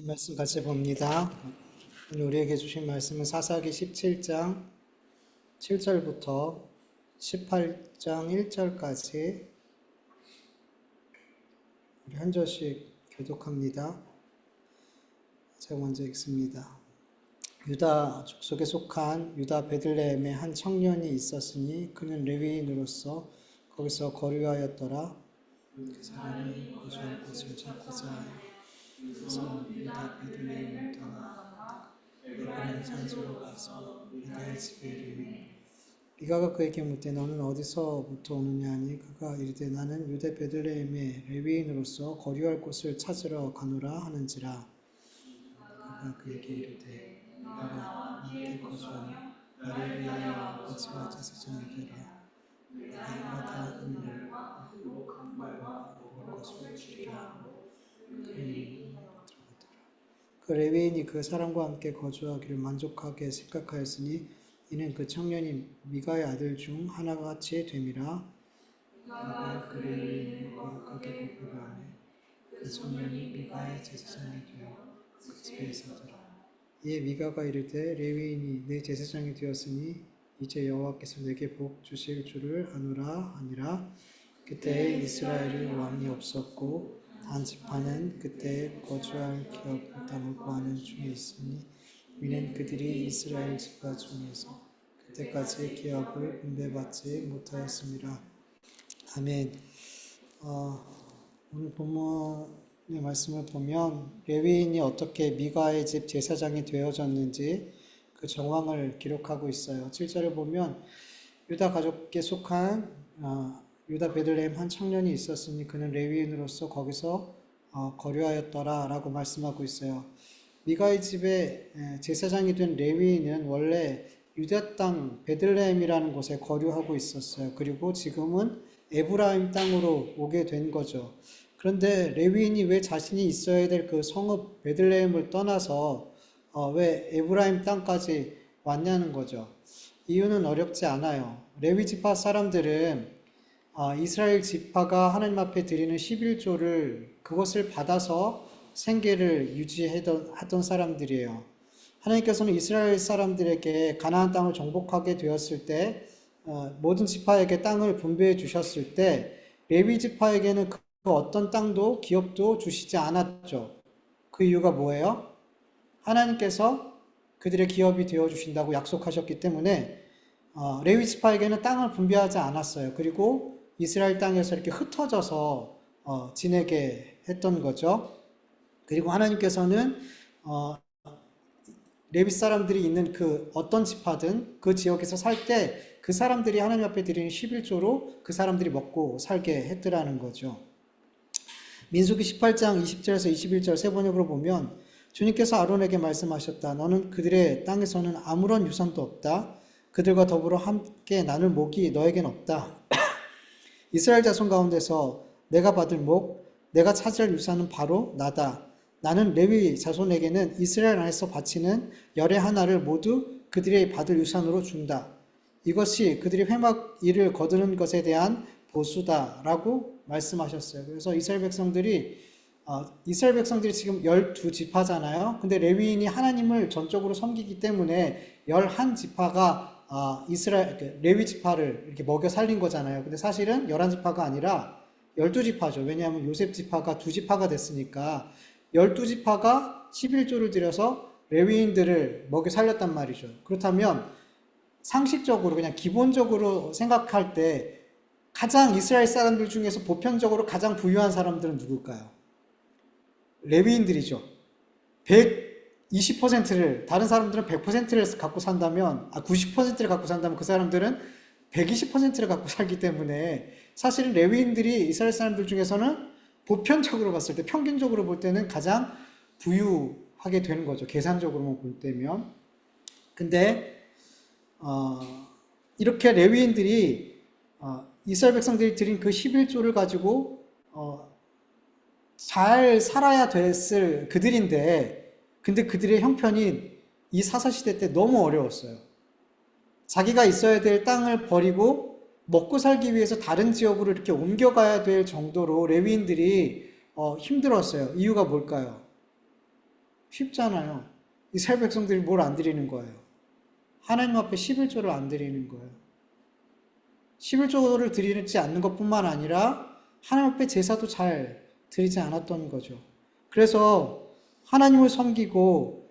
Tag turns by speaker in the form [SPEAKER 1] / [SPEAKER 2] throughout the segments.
[SPEAKER 1] 말씀 같이 봅니다. 오늘 우리에게 주신 말씀은 사사기 17장 7절부터 18장 1절까지 우리 한 절씩 교독합니다. 제가 먼저 읽습니다. 유다 족속에 속한 유다 베들레헴에 한 청년이 있었으니 그는 레위인으로서 거기서 거류하였더라. 그 사람이 거주할 곳을 찾고자 그래서 유다 베들레헴을 떠나 에브라임 산지로 가서 유다의 집에 이르니 미가가 그에게 묻되 너는 어디서부터 오느냐 하니 그가 이르되 나는 유다 베들레헴의 레위인으로서 거류할 곳을 찾으러 가노라 하는지라. 그가 그에게 이르되 너가 함께 거주하며 나를 위하여 아버지와 제사장이 되라. 내가 해마다 은밀과 행복한 말과 먹을 것을 주리라 하고 그의 그 레위인이 그 사람과 함께 거주하기를 만족하게 생각하였으니 이는 그 청년이 미가의 아들 중 하나가 같이 됨이라. 미가가 그 레위인을 거룩하게 구별하매 그 청년이 미가의 제사장이 되어 그 집에 있었더라. 이에 미가가 이르되 레위인이 내 제사장이 되었으니 이제 여호와께서 내게 복 주실 줄을 아노라 하니라. 그때 이스라엘에 왕이 없었고 단 지파는 그때 거주할 기업을 땅을 구하는 중에 있으니 이는 그들이 이스라엘 지파 중에서 그때까지 기업을 분배받지 못하였습니다. 아멘. 오늘 본문의 말씀을 보면 레위인이 어떻게 미가의 집 제사장이 되어졌는지 그 정황을 기록하고 있어요. 7절을 보면 유다 가족에 속한 유다 베들레헴 한 청년이 있었으니 그는 레위인으로서 거기서 거류하였더라 라고 말씀하고 있어요. 미가의 집에 제사장이 된 레위인은 원래 유다 땅 베들레헴이라는 곳에 거류하고 있었어요. 그리고 지금은 에브라임 땅으로 오게 된 거죠. 그런데 레위인이 왜 자신이 있어야 될 그 성읍 베들레헴을 떠나서 왜 에브라임 땅까지 왔냐는 거죠. 이유는 어렵지 않아요. 레위 지파 사람들은 이스라엘 지파가 하나님 앞에 드리는 11조를 그것을 받아서 생계를 유지하던 사람들이에요. 하나님께서는 이스라엘 사람들에게 가나안 땅을 정복하게 되었을 때 모든 지파에게 땅을 분배해 주셨을 때 레위 지파에게는 그 어떤 땅도 기업도 주시지 않았죠. 그 이유가 뭐예요? 하나님께서 그들의 기업이 되어 주신다고 약속하셨기 때문에 레위 지파에게는 땅을 분배하지 않았어요. 그리고 이스라엘 땅에서 이렇게 흩어져서 지내게 했던 거죠. 그리고 하나님께서는 레위 사람들이 있는 그 어떤 지파든 그 지역에서 살 때 그 사람들이 하나님 앞에 드리는 11조로 그 사람들이 먹고 살게 했더라는 거죠. 민수기 18장 20절에서 21절 세 번역으로 보면 주님께서 아론에게 말씀하셨다. 너는 그들의 땅에서는 아무런 유산도 없다. 그들과 더불어 함께 나눌 목이 너에겐 없다. 이스라엘 자손 가운데서 내가 받을 목, 내가 차지할 유산은 바로 나다. 나는 레위 자손에게는 이스라엘 안에서 바치는 열의 하나를 모두 그들이 받을 유산으로 준다. 이것이 그들이 회막 일을 거두는 것에 대한 보수다라고 말씀하셨어요. 그래서 이스라엘 백성들이 지금 12지파잖아요. 근데 레위인이 하나님을 전적으로 섬기기 때문에 11지파가 레위 지파를 이렇게 먹여 살린 거잖아요. 근데 사실은 11지파가 아니라 12지파죠. 왜냐하면 요셉 지파가 2지파가 됐으니까 12지파가 11조를 들여서 레위인들을 먹여 살렸단 말이죠. 그렇다면 상식적으로 그냥 기본적으로 생각할 때 가장 이스라엘 사람들 중에서 보편적으로 가장 부유한 사람들은 누굴까요? 레위인들이죠. 120%를, 다른 사람들은 100%를 갖고 산다면, 90%를 갖고 산다면 그 사람들은 120%를 갖고 살기 때문에 사실은 레위인들이 이스라엘 사람들 중에서는 보편적으로 봤을 때, 평균적으로 볼 때는 가장 부유하게 되는 거죠. 계산적으로만 볼 때면. 근데, 이렇게 레위인들이, 이스라엘 백성들이 드린 그 11조를 가지고, 잘 살아야 됐을 그들인데, 근데 그들의 형편이 이 사사시대 때 너무 어려웠어요. 자기가 있어야 될 땅을 버리고 먹고 살기 위해서 다른 지역으로 이렇게 옮겨가야 될 정도로 레위인들이 힘들었어요. 이유가 뭘까요? 쉽잖아요. 이스라엘 백성들이 뭘 안 드리는 거예요? 하나님 앞에 11조를 안 드리는 거예요. 11조를 드리지 않는 것뿐만 아니라 하나님 앞에 제사도 잘 드리지 않았던 거죠. 그래서 하나님을 섬기고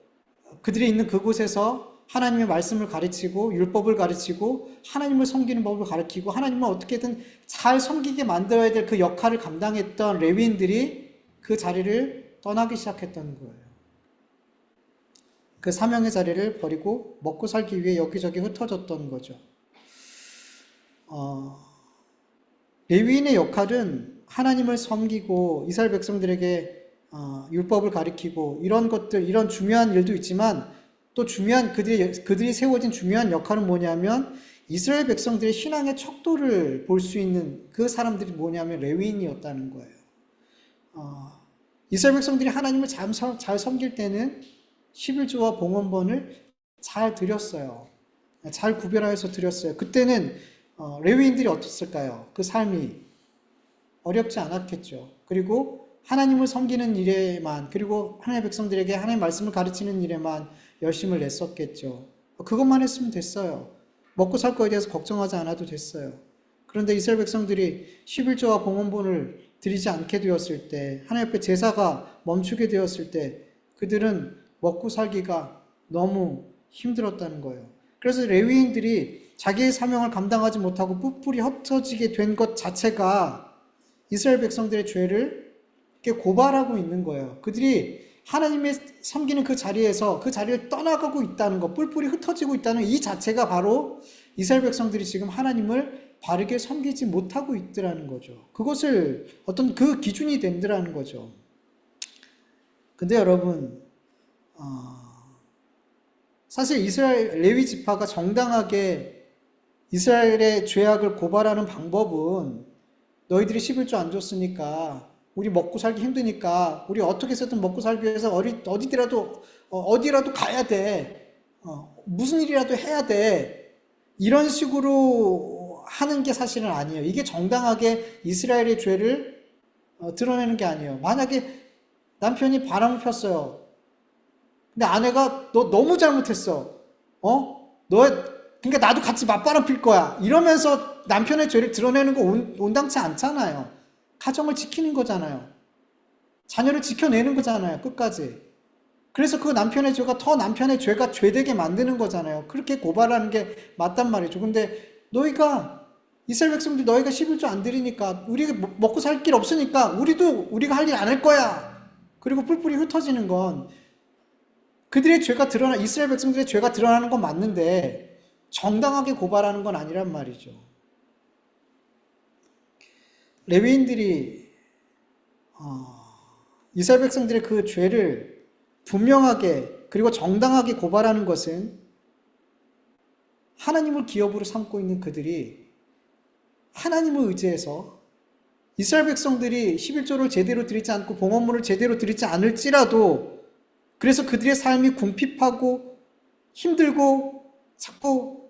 [SPEAKER 1] 그들이 있는 그곳에서 하나님의 말씀을 가르치고 율법을 가르치고 하나님을 섬기는 법을 가르치고 하나님을 어떻게든 잘 섬기게 만들어야 될 그 역할을 감당했던 레위인들이 그 자리를 떠나기 시작했던 거예요. 그 사명의 자리를 버리고 먹고 살기 위해 여기저기 흩어졌던 거죠. 레위인의 역할은 하나님을 섬기고 이스라엘 백성들에게 율법을 가리키고 이런 것들, 이런 중요한 일도 있지만 또 중요한 그들이 세워진 중요한 역할은 뭐냐면 이스라엘 백성들의 신앙의 척도를 볼 수 있는 그 사람들이 뭐냐면 레위인이었다는 거예요. 이스라엘 백성들이 하나님을 잘 섬길 때는 11조와 봉헌번을 잘 드렸어요. 잘 구별하여서 드렸어요. 그때는 레위인들이 어땠을까요? 그 삶이 어렵지 않았겠죠. 그리고 하나님을 섬기는 일에만, 그리고 하나님의 백성들에게 하나님의 말씀을 가르치는 일에만 열심을 냈었겠죠. 그것만 했으면 됐어요. 먹고 살 거에 대해서 걱정하지 않아도 됐어요. 그런데 이스라엘 백성들이 11조와 봉헌번을 드리지 않게 되었을 때, 하나님 앞에 제사가 멈추게 되었을 때 그들은 먹고 살기가 너무 힘들었다는 거예요. 그래서 레위인들이 자기의 사명을 감당하지 못하고 뿔뿔이 흩어지게 된 것 자체가 이스라엘 백성들의 죄를 이렇게 고발하고 있는 거예요. 그들이 하나님의 섬기는 그 자리에서 그 자리를 떠나가고 있다는 것, 뿔뿔이 흩어지고 있다는 이 자체가 바로 이스라엘 백성들이 지금 하나님을 바르게 섬기지 못하고 있더라는 거죠. 그것을 어떤 그 기준이 된다는 거죠. 근데 여러분, 사실 이스라엘 레위 지파가 정당하게 이스라엘의 죄악을 고발하는 방법은 너희들이 11조 안 줬으니까 우리 먹고 살기 힘드니까 우리 어떻게 해서든 먹고 살기 위해서 어디라도 가야 돼. 무슨 일이라도 해야 돼. 이런 식으로 하는 게 사실은 아니에요. 이게 정당하게 이스라엘의 죄를 드러내는 게 아니에요. 만약에 남편이 바람을 폈어요. 근데 아내가 너 너무 잘못했어. 그러니까 나도 같이 맞바람 필 거야. 이러면서 남편의 죄를 드러내는 거 온당치 않잖아요. 가정을 지키는 거잖아요. 자녀를 지켜내는 거잖아요. 끝까지. 그래서 그 남편의 죄가 더 남편의 죄가 죄되게 만드는 거잖아요. 그렇게 고발하는 게 맞단 말이죠. 근데 이스라엘 백성들 너희가 11조 안 드리니까 우리가 먹고 살 길 없으니까 우리가 할 일 안 할 거야. 그리고 뿔뿔이 흩어지는 건 이스라엘 백성들의 죄가 드러나는 건 맞는데 정당하게 고발하는 건 아니란 말이죠. 레위인들이 이스라엘 백성들의 그 죄를 분명하게 그리고 정당하게 고발하는 것은 하나님을 기업으로 삼고 있는 그들이 하나님을 의지해서 이스라엘 백성들이 11조를 제대로 드리지 않고 봉헌물을 제대로 드리지 않을지라도 그래서 그들의 삶이 궁핍하고 힘들고 자꾸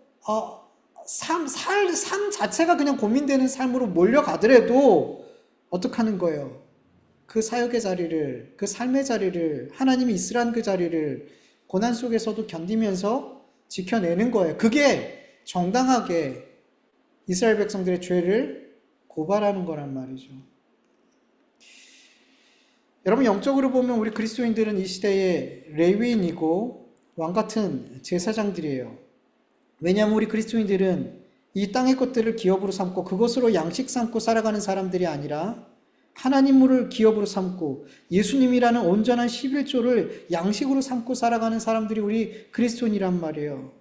[SPEAKER 1] 삶 자체가 그냥 고민되는 삶으로 몰려가더라도 어떡하는 거예요? 그 사역의 자리를, 그 삶의 자리를, 하나님이 있으란 그 자리를 고난 속에서도 견디면서 지켜내는 거예요. 그게 정당하게 이스라엘 백성들의 죄를 고발하는 거란 말이죠. 여러분, 영적으로 보면 우리 그리스도인들은 이 시대의 레위인이고 왕같은 제사장들이에요. 왜냐하면 우리 그리스도인들은 이 땅의 것들을 기업으로 삼고 그것으로 양식 삼고 살아가는 사람들이 아니라 하나님을 기업으로 삼고 예수님이라는 온전한 11조를 양식으로 삼고 살아가는 사람들이 우리 그리스도인이란 말이에요.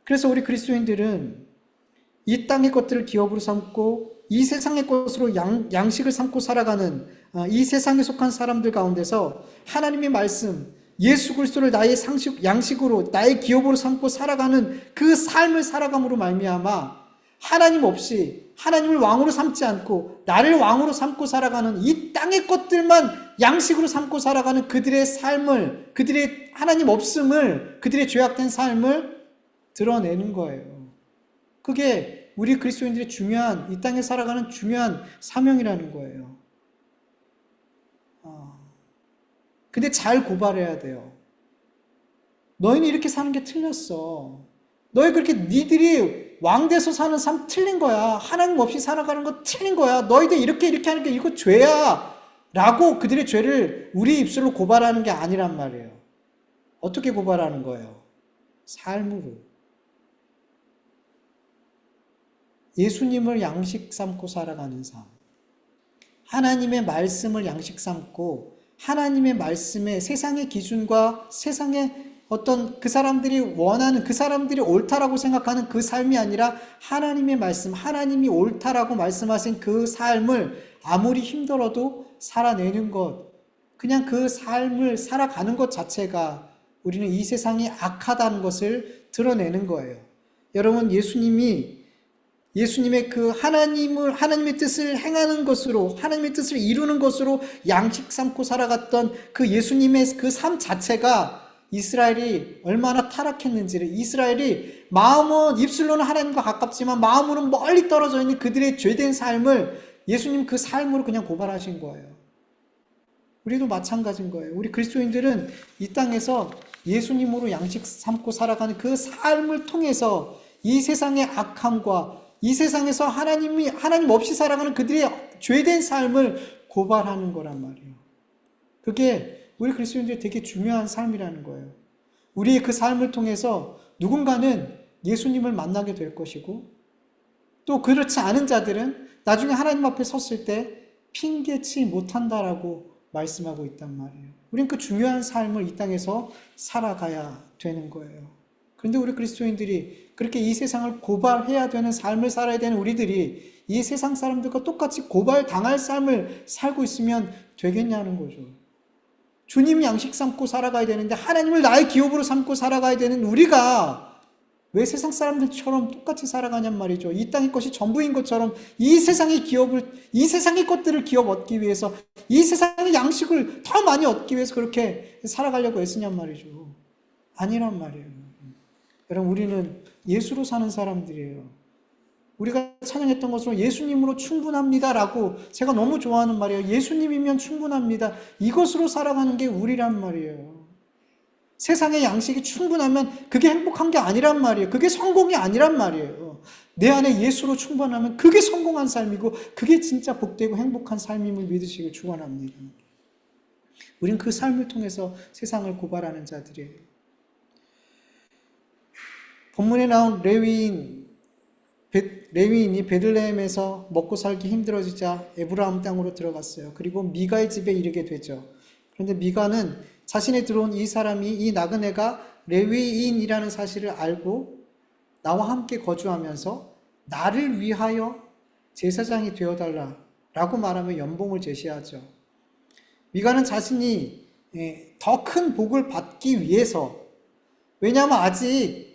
[SPEAKER 1] 그래서 우리 그리스도인들은 이 땅의 것들을 기업으로 삼고 이 세상의 것으로 양식을 삼고 살아가는 이 세상에 속한 사람들 가운데서 하나님의 말씀, 예수 그리스도를 나의 양식으로 나의 기업으로 삼고 살아가는 그 삶을 살아감으로 말미암아 하나님 없이 하나님을 왕으로 삼지 않고 나를 왕으로 삼고 살아가는 이 땅의 것들만 양식으로 삼고 살아가는 그들의 삶을, 그들의 하나님 없음을, 그들의 죄악된 삶을 드러내는 거예요. 그게 우리 그리스도인들의 이 땅에 살아가는 중요한 사명이라는 거예요. 근데 잘 고발해야 돼요. 너희는 이렇게 사는 게 틀렸어. 너희 그렇게 니들이 왕돼서 사는 삶 틀린 거야. 하나님 없이 살아가는 거 틀린 거야. 너희들 이렇게 하는 게 이거 죄야. 라고 그들의 죄를 우리 입술로 고발하는 게 아니란 말이에요. 어떻게 고발하는 거예요? 삶으로. 예수님을 양식 삼고 살아가는 삶. 하나님의 말씀을 양식 삼고 하나님의 말씀에 세상의 기준과 세상의 어떤 그 사람들이 원하는, 그 사람들이 옳다라고 생각하는 그 삶이 아니라 하나님의 말씀, 하나님이 옳다라고 말씀하신 그 삶을 아무리 힘들어도 살아내는 것, 그냥 그 삶을 살아가는 것 자체가 우리는 이 세상이 악하다는 것을 드러내는 거예요. 여러분, 예수님의 그 하나님의 뜻을 행하는 것으로, 하나님의 뜻을 이루는 것으로 양식 삼고 살아갔던 그 예수님의 그 삶 자체가 이스라엘이 얼마나 타락했는지를, 이스라엘이 마음은, 입술로는 하나님과 가깝지만 마음으로는 멀리 떨어져 있는 그들의 죄된 삶을 예수님 그 삶으로 그냥 고발하신 거예요. 우리도 마찬가지인 거예요. 우리 그리스도인들은 이 땅에서 예수님으로 양식 삼고 살아가는 그 삶을 통해서 이 세상의 악함과 이 세상에서 하나님 없이 살아가는 그들의 죄된 삶을 고발하는 거란 말이에요. 그게 우리 그리스도인들이 되게 중요한 삶이라는 거예요. 우리의 그 삶을 통해서 누군가는 예수님을 만나게 될 것이고, 또 그렇지 않은 자들은 나중에 하나님 앞에 섰을 때 핑계치 못한다라고 말씀하고 있단 말이에요. 우리는 그 중요한 삶을 이 땅에서 살아가야 되는 거예요. 그런데 우리 그리스도인들이 그렇게 이 세상을 고발해야 되는 삶을 살아야 되는 우리들이 이 세상 사람들과 똑같이 고발당할 삶을 살고 있으면 되겠냐는 거죠. 주님 양식 삼고 살아가야 되는데 하나님을 나의 기업으로 삼고 살아가야 되는 우리가 왜 세상 사람들처럼 똑같이 살아가냔 말이죠. 이 땅의 것이 전부인 것처럼 이 세상의 것들을 기업 얻기 위해서, 이 세상의 양식을 더 많이 얻기 위해서 그렇게 살아가려고 애쓰냔 말이죠. 아니란 말이에요. 여러분, 우리는 예수로 사는 사람들이에요. 우리가 찬양했던 것으로 예수님으로 충분합니다라고 제가 너무 좋아하는 말이에요. 예수님이면 충분합니다. 이것으로 살아가는 게 우리란 말이에요. 세상의 양식이 충분하면 그게 행복한 게 아니란 말이에요. 그게 성공이 아니란 말이에요. 내 안에 예수로 충분하면 그게 성공한 삶이고 그게 진짜 복되고 행복한 삶임을 믿으시길 축원합니다. 우린 그 삶을 통해서 세상을 고발하는 자들이에요. 본문에 나온 레위인이 베들레헴에서 먹고 살기 힘들어지자 에브라임 땅으로 들어갔어요. 그리고 미가의 집에 이르게 되죠. 그런데 미가는 자신에 들어온 이 사람이, 이 나그네가 레위인이라는 사실을 알고 나와 함께 거주하면서 나를 위하여 제사장이 되어달라라고 말하며 연봉을 제시하죠. 미가는 자신이 더 큰 복을 받기 위해서, 왜냐하면 아직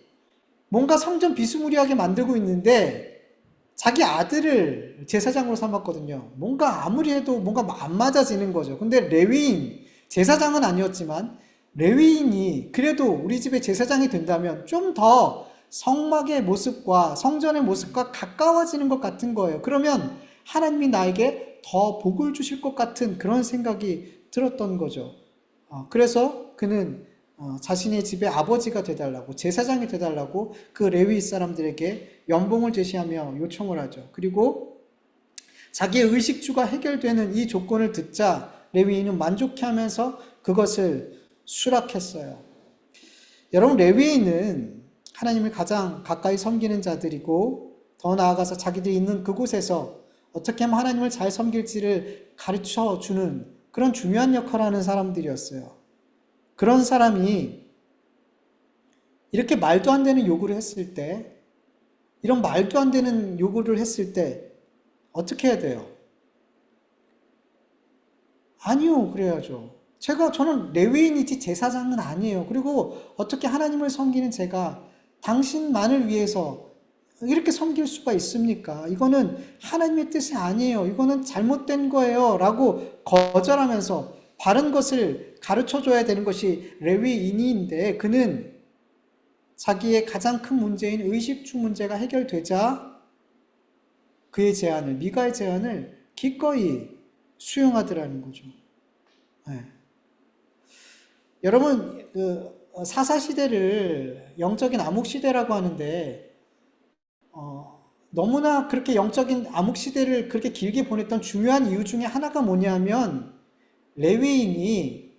[SPEAKER 1] 뭔가 성전 비스무리하게 만들고 있는데 자기 아들을 제사장으로 삼았거든요. 뭔가 아무리 해도 뭔가 안 맞아지는 거죠. 근데 레위인, 제사장은 아니었지만 레위인이 그래도 우리 집에 제사장이 된다면 좀 더 성막의 모습과 성전의 모습과 가까워지는 것 같은 거예요. 그러면 하나님이 나에게 더 복을 주실 것 같은 그런 생각이 들었던 거죠. 그래서 그는 자신의 집의 아버지가 되달라고, 제사장이 되달라고 그 레위 사람들에게 연봉을 제시하며 요청을 하죠. 그리고 자기의 의식주가 해결되는 이 조건을 듣자 레위인은 만족해하면서 그것을 수락했어요. 여러분, 레위인은 하나님을 가장 가까이 섬기는 자들이고, 더 나아가서 자기들이 있는 그곳에서 어떻게 하면 하나님을 잘 섬길지를 가르쳐 주는 그런 중요한 역할을 하는 사람들이었어요. 그런 사람이 이렇게 말도 안 되는 요구를 했을 때, 이런 말도 안 되는 요구를 했을 때 어떻게 해야 돼요? 아니요, 그래야죠. 저는 레위인이지 제사장은 아니에요. 그리고 어떻게 하나님을 섬기는 제가 당신만을 위해서 이렇게 섬길 수가 있습니까? 이거는 하나님의 뜻이 아니에요. 이거는 잘못된 거예요. 라고 거절하면서 바른 것을 가르쳐줘야 되는 것이 레위인인데, 그는 자기의 가장 큰 문제인 의식주 문제가 해결되자 미가의 제안을 기꺼이 수용하더라는 거죠. 네. 여러분, 사사 시대를 영적인 암흑 시대라고 하는데, 너무나 그렇게 영적인 암흑 시대를 그렇게 길게 보냈던 중요한 이유 중에 하나가 뭐냐면, 레위인이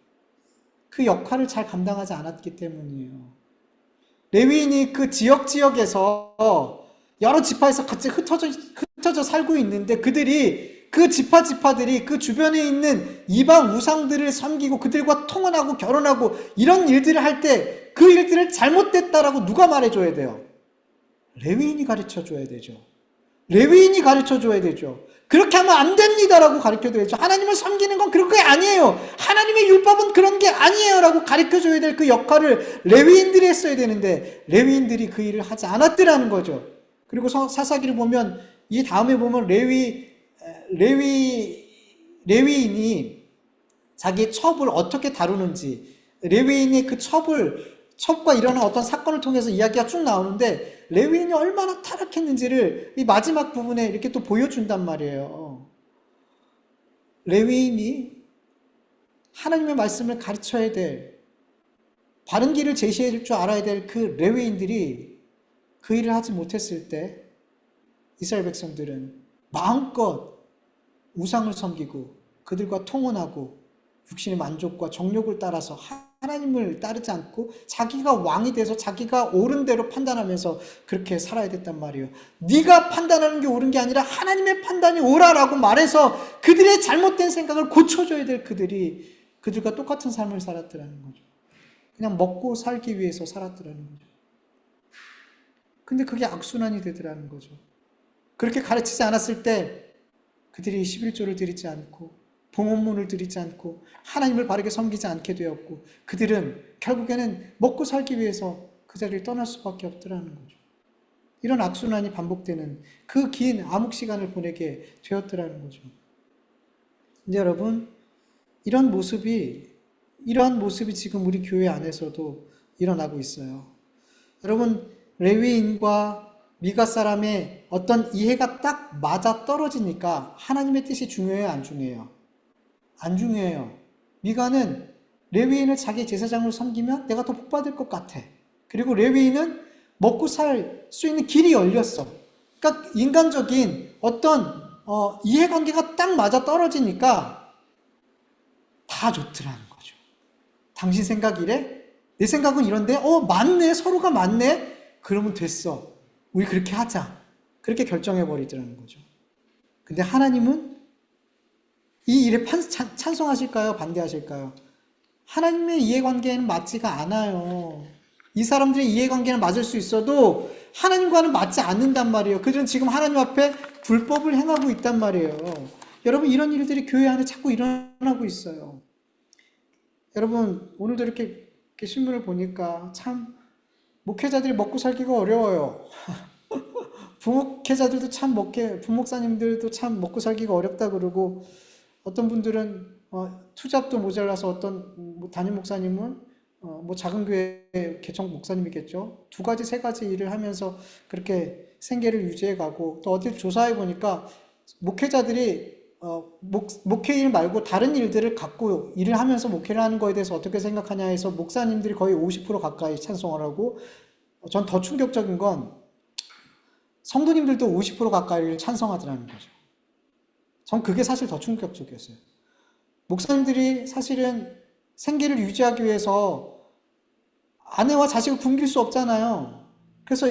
[SPEAKER 1] 그 역할을 잘 감당하지 않았기 때문이에요. 레위인이 그 지역에서 여러 지파에서 같이 흩어져 살고 있는데 그들이 그 지파들이 그 주변에 있는 이방 우상들을 섬기고 그들과 통혼하고 결혼하고 이런 일들을 할 때 그 일들을 잘못됐다라고 누가 말해줘야 돼요? 레위인이 가르쳐줘야 되죠. 레위인이 가르쳐줘야 되죠. 그렇게 하면 안 됩니다라고 가르쳐줘야죠. 하나님을 섬기는 건 그런 게 아니에요. 하나님의 율법은 그런 게 아니에요라고 가르쳐줘야 될 그 역할을 레위인들이 했어야 되는데 레위인들이 그 일을 하지 않았더라는 거죠. 그리고 사사기를 보면 이 다음에 보면 레위인이 자기의 첩을 어떻게 다루는지 레위인이 그 첩과 일어난 어떤 사건을 통해서 이야기가 쭉 나오는데 레위인이 얼마나 타락했는지를 이 마지막 부분에 이렇게 또 보여준단 말이에요. 레위인이 하나님의 말씀을 가르쳐야 될 바른 길을 제시해 줄 줄 알아야 될 그 레위인들이 그 일을 하지 못했을 때 이스라엘 백성들은 마음껏 우상을 섬기고 그들과 통혼하고 육신의 만족과 정욕을 따라서 하나님을 따르지 않고 자기가 왕이 돼서 자기가 옳은 대로 판단하면서 그렇게 살아야 됐단 말이에요. 네가 판단하는 게 옳은 게 아니라 하나님의 판단이 옳아라고 말해서 그들의 잘못된 생각을 고쳐줘야 될 그들이 그들과 똑같은 삶을 살았더라는 거죠. 그냥 먹고 살기 위해서 살았더라는 거죠. 근데 그게 악순환이 되더라는 거죠. 그렇게 가르치지 않았을 때 그들이 11조를 드리지 않고 봉헌문을 드리지 않고 하나님을 바르게 섬기지 않게 되었고 그들은 결국에는 먹고 살기 위해서 그 자리를 떠날 수밖에 없더라는 거죠. 이런 악순환이 반복되는 그 긴 암흑 시간을 보내게 되었더라는 거죠. 근데 여러분, 이런 모습이 지금 우리 교회 안에서도 일어나고 있어요. 여러분, 레위인과 미가 사람의 어떤 이해가 딱 맞아 떨어지니까 하나님의 뜻이 중요해요, 안 중요해요? 안 중요해요. 미가는 레위인을 자기 제사장으로 섬기면 내가 더 복받을 것 같아. 그리고 레위인은 먹고 살 수 있는 길이 열렸어. 그러니까 인간적인 어떤 이해관계가 딱 맞아 떨어지니까 다 좋더라는 거죠. 당신 생각 이래? 내 생각은 이런데 맞네, 서로가 맞네? 그러면 됐어. 우리 그렇게 하자. 그렇게 결정해버리더라는 거죠. 근데 하나님은 이 일에 찬성하실까요? 반대하실까요? 하나님의 이해관계에는 맞지가 않아요. 이 사람들의 이해관계는 맞을 수 있어도 하나님과는 맞지 않는단 말이에요. 그들은 지금 하나님 앞에 불법을 행하고 있단 말이에요. 여러분, 이런 일들이 교회 안에 자꾸 일어나고 있어요. 여러분, 오늘도 이렇게 신문을 보니까 참 목회자들이 먹고 살기가 어려워요. 부목회자들도 참 부목사님들도 참 먹고 살기가 어렵다 그러고 어떤 분들은 투잡도 모자라서 어떤 담임 목사님은 작은 교회 개척 목사님이겠죠. 2가지 3가지 일을 하면서 그렇게 생계를 유지해 가고 또 어디 조사해 보니까 목회자들이 목회일 말고 다른 일들을 갖고 일을 하면서 목회를 하는 거에 대해서 어떻게 생각하냐 해서 목사님들이 거의 50% 가까이 찬성을 하고 전 더 충격적인 건 성도님들도 50% 가까이를 찬성하더라는 거죠. 전 그게 사실 더 충격적이었어요. 목사님들이 사실은 생계를 유지하기 위해서 아내와 자식을 굶길 수 없잖아요. 그래서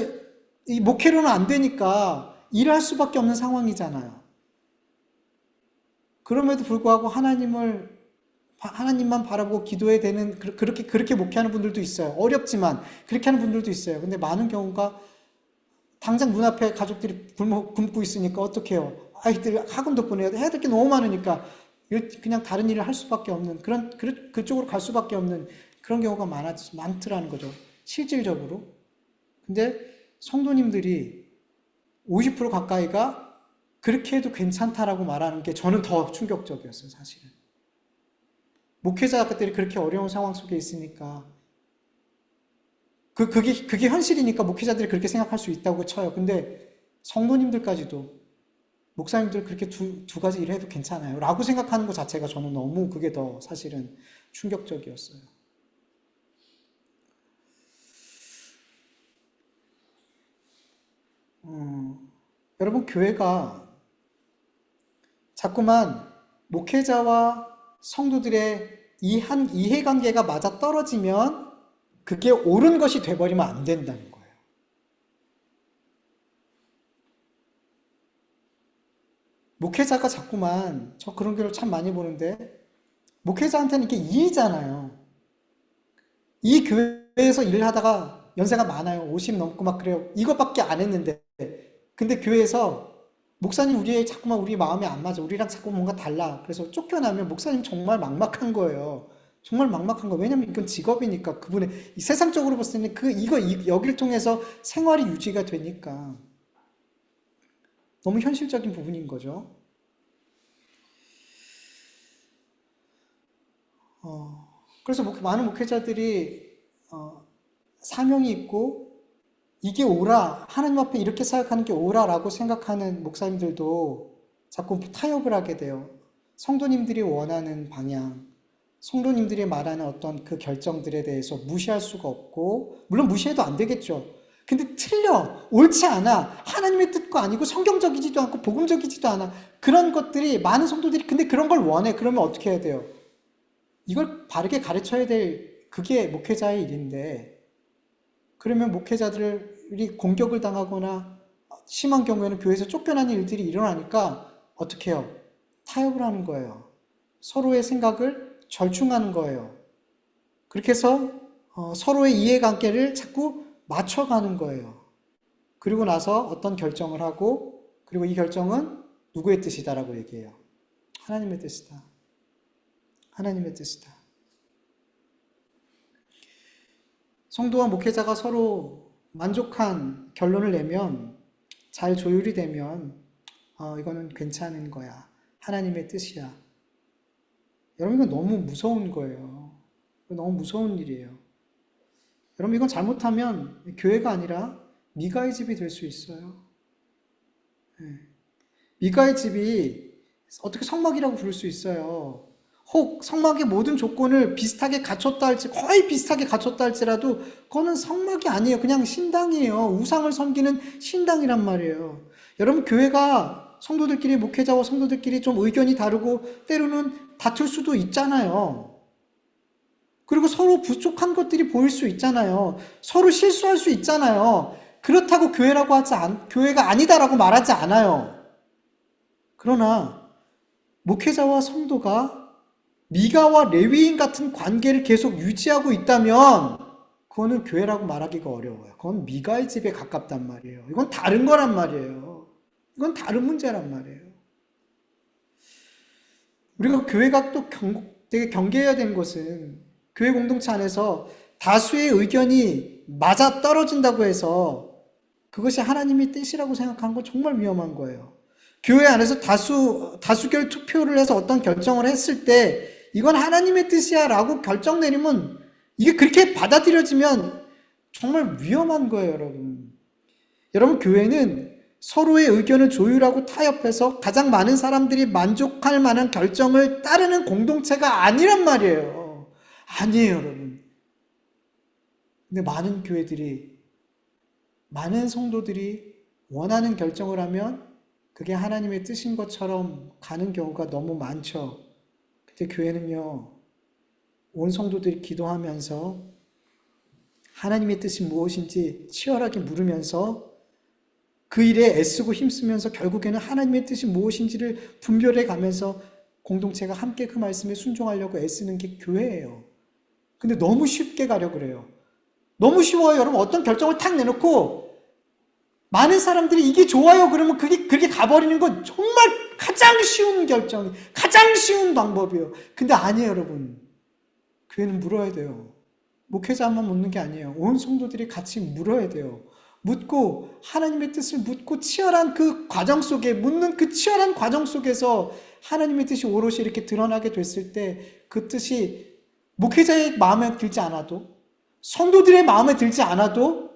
[SPEAKER 1] 이 목회로는 안 되니까 일을 할 수밖에 없는 상황이잖아요. 그럼에도 불구하고 하나님만 바라보고 기도해야 되는, 그렇게 목회하는 분들도 있어요. 어렵지만 그렇게 하는 분들도 있어요. 근데 많은 경우가 당장 눈앞에 가족들이 굶고 있으니까 어떡해요? 아이들 학원도 보내야 돼. 해야 될 게 너무 많으니까 그냥 다른 일을 할 수밖에 없는 그쪽으로 갈 수밖에 없는 그런 경우가 많더라는 거죠. 실질적으로. 근데 성도님들이 50% 가까이가 그렇게 해도 괜찮다라고 말하는 게 저는 더 충격적이었어요, 사실은. 목회자들이 그렇게 어려운 상황 속에 있으니까 그게 현실이니까 목회자들이 그렇게 생각할 수 있다고 쳐요. 근데 성도님들까지도 목사님들 그렇게 두 가지 일을 해도 괜찮아요 라고 생각하는 것 자체가 저는 너무 그게 더 사실은 충격적이었어요. 여러분, 교회가 자꾸만 목회자와 성도들의 이해관계가 맞아 떨어지면 그게 옳은 것이 돼버리면 안 된다는 거예요. 목회자가 자꾸만, 저 그런 경우를 참 많이 보는데, 목회자한테는 이게 일이잖아요. 이 교회에서 일을 하다가 연세가 많아요. 50 넘고 막 그래요. 이것밖에 안 했는데. 근데 교회에서 목사님 자꾸만 우리 마음이 안 맞아. 우리랑 자꾸 뭔가 달라. 그래서 쫓겨나면 목사님 정말 막막한 거예요. 정말 막막한 거예요. 왜냐면 이건 직업이니까 그분의 세상적으로 봤을 때는 여기를 통해서 생활이 유지가 되니까 너무 현실적인 부분인 거죠. 그래서 많은 목회자들이 사명이 있고 이게 옳아, 하나님 앞에 이렇게 생각하는 게 옳아라고 생각하는 목사님들도 자꾸 타협을 하게 돼요. 성도님들이 원하는 방향, 성도님들이 말하는 어떤 그 결정들에 대해서 무시할 수가 없고, 물론 무시해도 안 되겠죠. 근데 틀려, 옳지 않아, 하나님의 뜻과 아니고 성경적이지도 않고 복음적이지도 않아. 그런 것들이 많은 성도들이 근데 그런 걸 원해. 그러면 어떻게 해야 돼요? 이걸 바르게 가르쳐야 될 그게 목회자의 일인데, 그러면 목회자들이 공격을 당하거나 심한 경우에는 교회에서 쫓겨나는 일들이 일어나니까 어떻게 해요? 타협을 하는 거예요. 서로의 생각을 절충하는 거예요. 그렇게 해서 서로의 이해관계를 자꾸 맞춰가는 거예요. 그리고 나서 어떤 결정을 하고, 그리고 이 결정은 누구의 뜻이다라고 얘기해요. 하나님의 뜻이다. 하나님의 뜻이다. 성도와 목회자가 서로 만족한 결론을 내면, 잘 조율이 되면 이거는 괜찮은 거야. 하나님의 뜻이야. 여러분, 이건 너무 무서운 거예요. 너무 무서운 일이에요. 여러분, 이건 잘못하면 교회가 아니라 미가의 집이 될 수 있어요. 미가의 집이 어떻게 성막이라고 부를 수 있어요. 혹 성막의 모든 조건을 비슷하게 갖췄다 할지, 거의 비슷하게 갖췄다 할지라도 그거는 성막이 아니에요. 그냥 신당이에요. 우상을 섬기는 신당이란 말이에요. 여러분, 교회가 성도들끼리, 목회자와 성도들끼리 좀 의견이 다르고 때로는 다툴 수도 있잖아요. 그리고 서로 부족한 것들이 보일 수 있잖아요. 서로 실수할 수 있잖아요. 그렇다고 교회가 아니다라고 말하지 않아요. 그러나 목회자와 성도가 미가와 레위인 같은 관계를 계속 유지하고 있다면 그거는 교회라고 말하기가 어려워요. 그건 미가의 집에 가깝단 말이에요. 이건 다른 거란 말이에요. 이건 다른 문제란 말이에요. 우리가 교회가 또 되게 경계해야 되는 것은, 교회 공동체 안에서 다수의 의견이 맞아 떨어진다고 해서 그것이 하나님의 뜻이라고 생각하는 건 정말 위험한 거예요. 교회 안에서 다수결 투표를 해서 어떤 결정을 했을 때 이건 하나님의 뜻이야 라고 결정 내리면, 이게 그렇게 받아들여지면 정말 위험한 거예요, 여러분. 여러분, 교회는 서로의 의견을 조율하고 타협해서 가장 많은 사람들이 만족할 만한 결정을 따르는 공동체가 아니란 말이에요. 아니에요, 여러분. 근데 많은 성도들이 원하는 결정을 하면 그게 하나님의 뜻인 것처럼 가는 경우가 너무 많죠. 근데 교회는요, 온 성도들이 기도하면서 하나님의 뜻이 무엇인지 치열하게 물으면서 그 일에 애쓰고 힘쓰면서 결국에는 하나님의 뜻이 무엇인지를 분별해 가면서 공동체가 함께 그 말씀에 순종하려고 애쓰는 게 교회예요. 근데 너무 쉽게 가려고 그래요. 너무 쉬워요. 여러분, 어떤 결정을 탁 내놓고 많은 사람들이 이게 좋아요 그러면 그렇게 가버리는 건 정말 가장 쉬운 결정, 가장 쉬운 방법이에요. 근데 아니에요, 여러분. 교회는 물어야 돼요. 목회자만 묻는 게 아니에요. 온 성도들이 같이 물어야 돼요. 묻고 하나님의 뜻을 묻고 치열한 그 과정 속에, 묻는 그 치열한 과정 속에서 하나님의 뜻이 오롯이 이렇게 드러나게 됐을 때 그 뜻이 목회자의 마음에 들지 않아도, 성도들의 마음에 들지 않아도,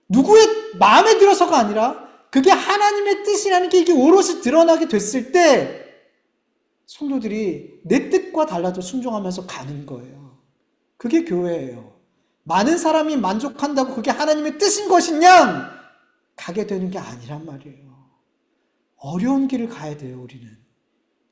[SPEAKER 1] 누구의 마음에 들어서가 아니라 그게 하나님의 뜻이라는 게 이게 오롯이 드러나게 됐을 때 성도들이 내 뜻과 달라도 순종하면서 가는 거예요. 그게 교회예요. 많은 사람이 만족한다고 그게 하나님의 뜻인 것이냐? 가게 되는 게 아니란 말이에요. 어려운 길을 가야 돼요, 우리는.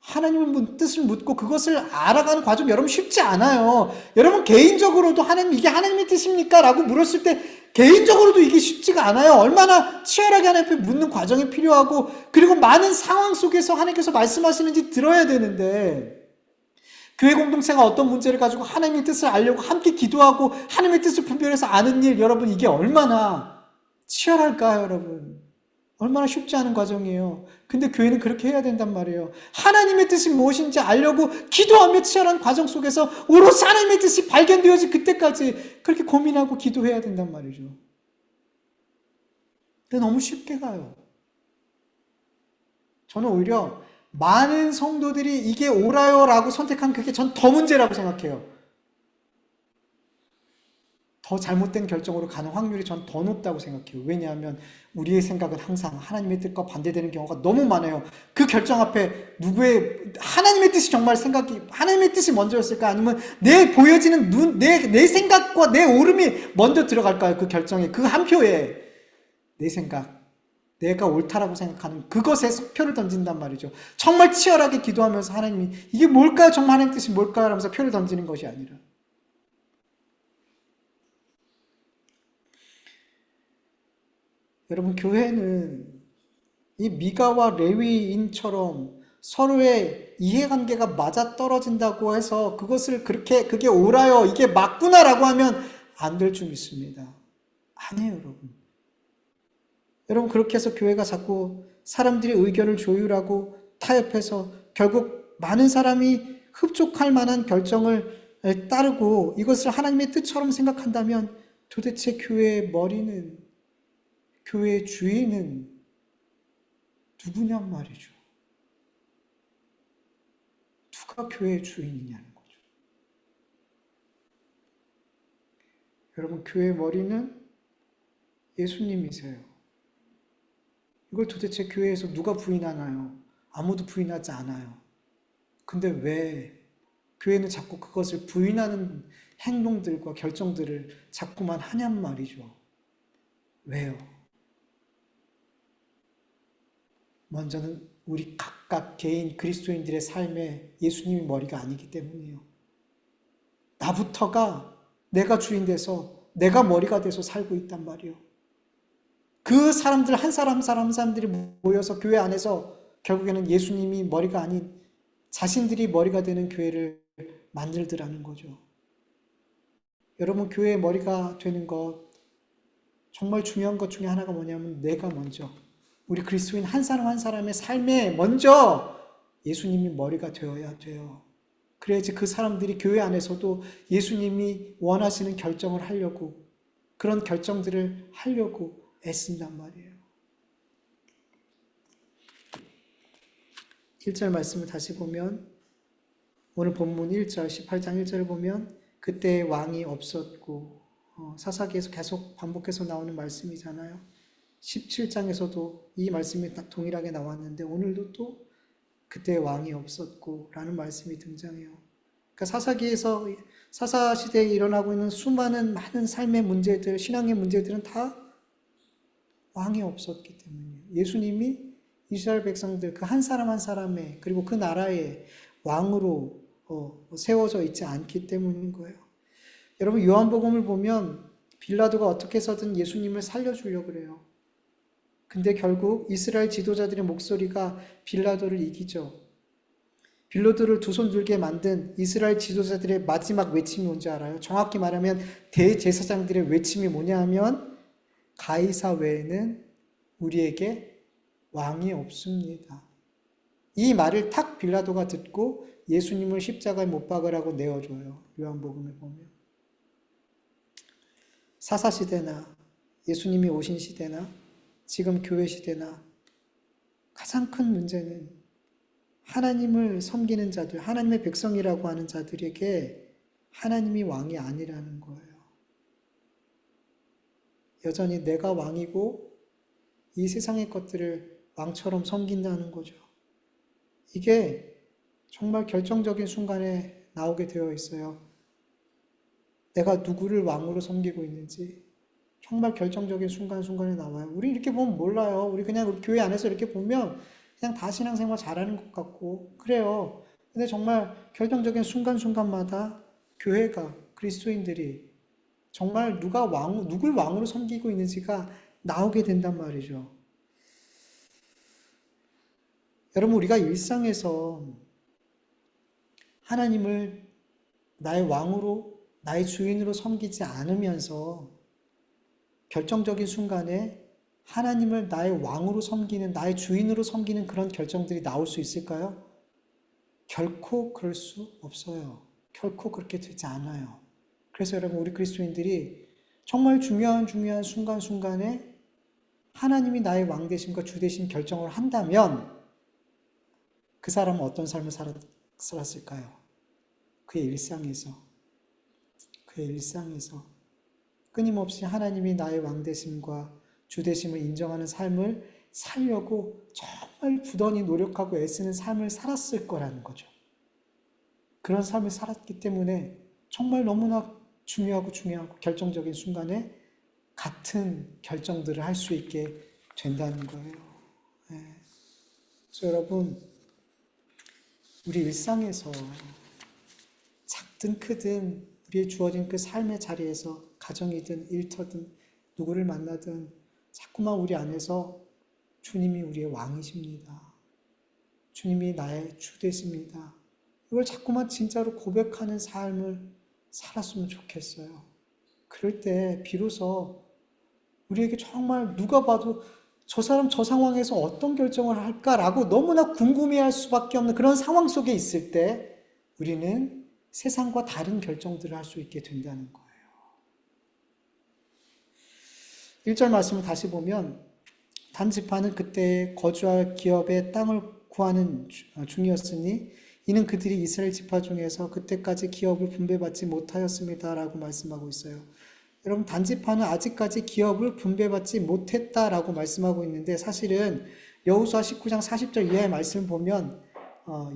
[SPEAKER 1] 하나님의 뜻을 묻고 그것을 알아가는 과정 여러분 쉽지 않아요. 여러분 개인적으로도 하나님 이게 하나님의 뜻입니까? 라고 물었을 때 개인적으로도 이게 쉽지가 않아요. 얼마나 치열하게 하나님 앞에 묻는 과정이 필요하고 그리고 많은 상황 속에서 하나님께서 말씀하시는지 들어야 되는데 교회 공동체가 어떤 문제를 가지고 하나님의 뜻을 알려고 함께 기도하고 하나님의 뜻을 분별해서 아는 일 여러분 이게 얼마나 치열할까요, 여러분? 얼마나 쉽지 않은 과정이에요. 근데 교회는 그렇게 해야 된단 말이에요. 하나님의 뜻이 무엇인지 알려고 기도하며 치열한 과정 속에서 오롯이 하나님의 뜻이 발견되어질 그때까지 그렇게 고민하고 기도해야 된단 말이죠. 근데 너무 쉽게 가요. 저는 오히려 많은 성도들이 이게 옳아요 라고 선택한 그게 전 더 문제라고 생각해요. 더 잘못된 결정으로 가는 확률이 전 더 높다고 생각해요. 왜냐하면 우리의 생각은 항상 하나님의 뜻과 반대되는 경우가 너무 많아요. 그 결정 앞에 누구의 하나님의 뜻이 정말 생각이 하나님의 뜻이 먼저였을까 아니면 내 보여지는 내 생각과 내 오름이 먼저 들어갈까요? 그 결정에 그 한 표에 내 생각 내가 옳다라고 생각하는 그것에 표를 던진단 말이죠. 정말 치열하게 기도하면서 하나님이 이게 뭘까요? 정말 하나님의 뜻이 뭘까요? 하면서 표를 던지는 것이 아니라 여러분 교회는 이 미가와 레위인처럼 서로의 이해관계가 맞아떨어진다고 해서 그것을 그게 옳아요 이게 맞구나라고 하면 안 될 줄 믿습니다. 아니에요 여러분. 여러분 그렇게 해서 교회가 자꾸 사람들의 의견을 조율하고 타협해서 결국 많은 사람이 흡족할 만한 결정을 따르고 이것을 하나님의 뜻처럼 생각한다면 도대체 교회의 머리는 교회의 주인은 누구냔 말이죠. 누가 교회의 주인이냐는 거죠. 여러분 교회의 머리는 예수님이세요. 이걸 도대체 교회에서 누가 부인하나요? 아무도 부인하지 않아요. 근데 왜 교회는 자꾸 그것을 부인하는 행동들과 결정들을 자꾸만 하냔 말이죠. 왜요? 먼저는 우리 각각 개인 그리스도인들의 삶에 예수님이 머리가 아니기 때문이에요. 나부터가 내가 주인 돼서 내가 머리가 돼서 살고 있단 말이에요. 그 사람들 한 사람 한 사람 한 사람들이 모여서 교회 안에서 결국에는 예수님이 머리가 아닌 자신들이 머리가 되는 교회를 만들더라는 거죠. 여러분 교회의 머리가 되는 것 정말 중요한 것 중에 하나가 뭐냐면 내가 먼저 우리 그리스도인 한 사람 한 사람의 삶에 먼저 예수님이 머리가 되어야 돼요. 그래야지 그 사람들이 교회 안에서도 예수님이 원하시는 결정을 하려고 그런 결정들을 하려고 애쓴단 말이에요. 1절 말씀을 다시 보면 오늘 본문 1절 18장 1절을 보면 그때 왕이 없었고 사사기에서 계속 반복해서 나오는 말씀이잖아요. 17장에서도 이 말씀이 동일하게 나왔는데 오늘도 또 그때 왕이 없었고 라는 말씀이 등장해요. 그러니까 사사기에서 사사시대에 일어나고 있는 수많은 많은 삶의 문제들, 신앙의 문제들은 다 왕이 없었기 때문이에요. 예수님이 이스라엘 백성들 그 한 사람 한 사람의 그리고 그 나라의 왕으로 세워져 있지 않기 때문인 거예요. 여러분 요한복음을 보면 빌라도가 어떻게 해서든 예수님을 살려주려고 그래요. 근데 결국 이스라엘 지도자들의 목소리가 빌라도를 이기죠. 빌라도를 두 손 들게 만든 이스라엘 지도자들의 마지막 외침이 뭔지 알아요? 정확히 말하면 대제사장들의 외침이 뭐냐 하면 가이사 외에는 우리에게 왕이 없습니다. 이 말을 탁 빌라도가 듣고 예수님을 십자가에 못 박으라고 내어줘요. 요한복음에 보면. 사사시대나 예수님이 오신 시대나 지금 교회 시대나 가장 큰 문제는 하나님을 섬기는 자들, 하나님의 백성이라고 하는 자들에게 하나님이 왕이 아니라는 거예요. 여전히 내가 왕이고 이 세상의 것들을 왕처럼 섬긴다는 거죠. 이게 정말 결정적인 순간에 나오게 되어 있어요. 내가 누구를 왕으로 섬기고 있는지, 정말 결정적인 순간순간에 나와요. 우리 이렇게 보면 몰라요. 우리 그냥 우리 교회 안에서 이렇게 보면 그냥 다 신앙생활 잘하는 것 같고 그래요. 근데 정말 결정적인 순간순간마다 교회가 그리스도인들이 정말 누굴 왕으로 섬기고 있는지가 나오게 된단 말이죠. 여러분, 우리가 일상에서 하나님을 나의 왕으로, 나의 주인으로 섬기지 않으면서 결정적인 순간에 하나님을 나의 왕으로 섬기는, 나의 주인으로 섬기는 그런 결정들이 나올 수 있을까요? 결코 그럴 수 없어요. 결코 그렇게 되지 않아요. 그래서 여러분, 우리 그리스도인들이 정말 중요한 순간순간에 하나님이 나의 왕 되심과 주 되심 결정을 한다면 그 사람은 어떤 삶을 살았을까요? 그의 일상에서 끊임없이 하나님이 나의 왕 되심과 주 되심을 인정하는 삶을 살려고 정말 부단히 노력하고 애쓰는 삶을 살았을 거라는 거죠. 그런 삶을 살았기 때문에 정말 너무나 중요하고 결정적인 순간에 같은 결정들을 할 수 있게 된다는 거예요. 네. 그래서 여러분, 우리 일상에서 작든 크든 우리의 주어진 그 삶의 자리에서 가정이든 일터든 누구를 만나든 자꾸만 우리 안에서 주님이 우리의 왕이십니다. 주님이 나의 주 되십니다. 이걸 자꾸만 진짜로 고백하는 삶을 살았으면 좋겠어요. 그럴 때 비로소 우리에게 정말 누가 봐도 저 사람 저 상황에서 어떤 결정을 할까라고 너무나 궁금해할 수밖에 없는 그런 상황 속에 있을 때 우리는 세상과 다른 결정들을 할 수 있게 된다는 거예요. 1절 말씀을 다시 보면 단지파는 그때 거주할 기업의 땅을 구하는 중이었으니 이는 그들이 이스라엘 지파 중에서 그때까지 기업을 분배받지 못하였습니다 라고 말씀하고 있어요. 여러분, 단지파는 아직까지 기업을 분배받지 못했다라고 말씀하고 있는데 사실은 여호수아 19장 40절 이하의 말씀을 보면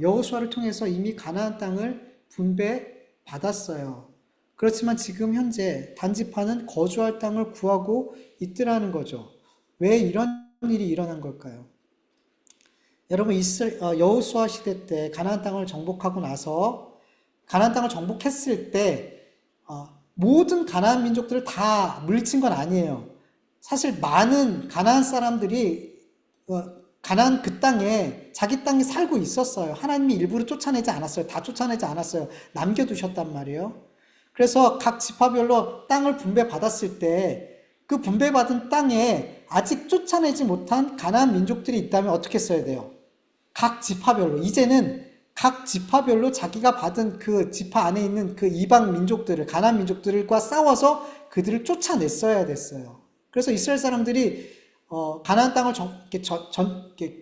[SPEAKER 1] 여호수아를 통해서 이미 가나안 땅을 분배받았어요. 그렇지만 지금 현재 단지파는 거주할 땅을 구하고 있더라는 거죠. 왜 이런 일이 일어난 걸까요? 여러분, 여호수아 시대 때 가나안 땅을 정복하고 나서 가나안 땅을 정복했을 때 모든 가나안 민족들을 다 물리친 건 아니에요. 사실 많은 가나안 사람들이 가나안 그 땅에 자기 땅에 살고 있었어요. 하나님이 일부러 쫓아내지 않았어요. 다 쫓아내지 않았어요. 남겨두셨단 말이에요. 그래서 각 지파별로 땅을 분배받았을 때 그 분배받은 땅에 아직 쫓아내지 못한 가나안 민족들이 있다면 어떻게 써야 돼요? 각 지파별로, 이제는 각 지파별로 자기가 받은 그 지파 안에 있는 그 이방 민족들을, 가나안 민족들과 싸워서 그들을 쫓아냈어야 됐어요. 그래서 이스라엘 사람들이 가나안 땅을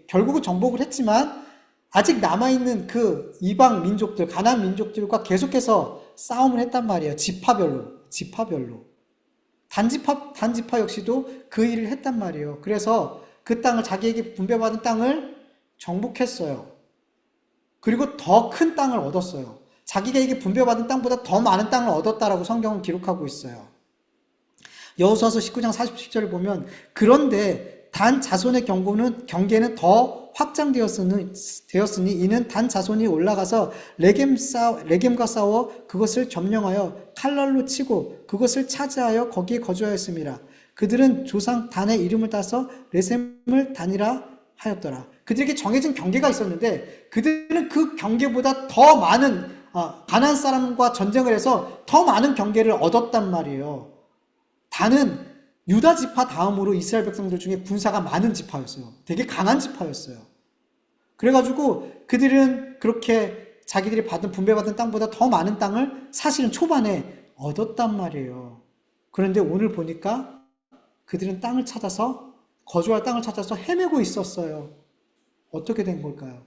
[SPEAKER 1] 결국은 정복을 했지만 아직 남아있는 그 이방 민족들, 가나안 민족들과 계속해서 싸움을 했단 말이에요. 지파별로. 단지파 역시도 그 일을 했단 말이에요. 그래서 그 땅을, 자기에게 분배받은 땅을 정복했어요. 그리고 더 큰 땅을 얻었어요. 자기에게 분배받은 땅보다 더 많은 땅을 얻었다라고 성경은 기록하고 있어요. 여호수아서 19장 47절을 보면 그런데 단 자손의 경계는 더 확장되었으니 이는 단 자손이 올라가서 레겜과 싸워 그것을 점령하여 칼날로 치고 그것을 차지하여 거기에 거주하였습니다. 그들은 조상 단의 이름을 따서 레셈을 단이라 하였더라. 그들에게 정해진 경계가 있었는데 그들은 그 경계보다 더 많은 가나안 사람과 전쟁을 해서 더 많은 경계를 얻었단 말이에요. 단은 유다 지파 다음으로 이스라엘 백성들 중에 군사가 많은 지파였어요. 되게 강한 지파였어요. 그래가지고 그들은 그렇게 자기들이 분배받은 땅보다 더 많은 땅을 사실은 초반에 얻었단 말이에요. 그런데 오늘 보니까 그들은 거주할 땅을 찾아서 헤매고 있었어요. 어떻게 된 걸까요?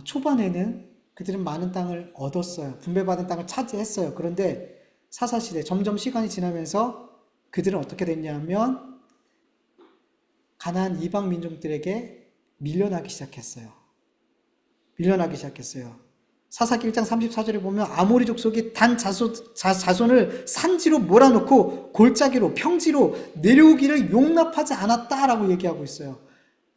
[SPEAKER 1] 초반에는 그들은 많은 땅을 얻었어요. 분배받은 땅을 차지했어요. 그런데 사사시대 점점 시간이 지나면서 그들은 어떻게 됐냐면 가나안 이방 민족들에게 밀려나기 시작했어요. 사사기 1장 34절에 보면 아모리 족속이 단 자손을 산지로 몰아놓고 골짜기로 평지로 내려오기를 용납하지 않았다라고 얘기하고 있어요.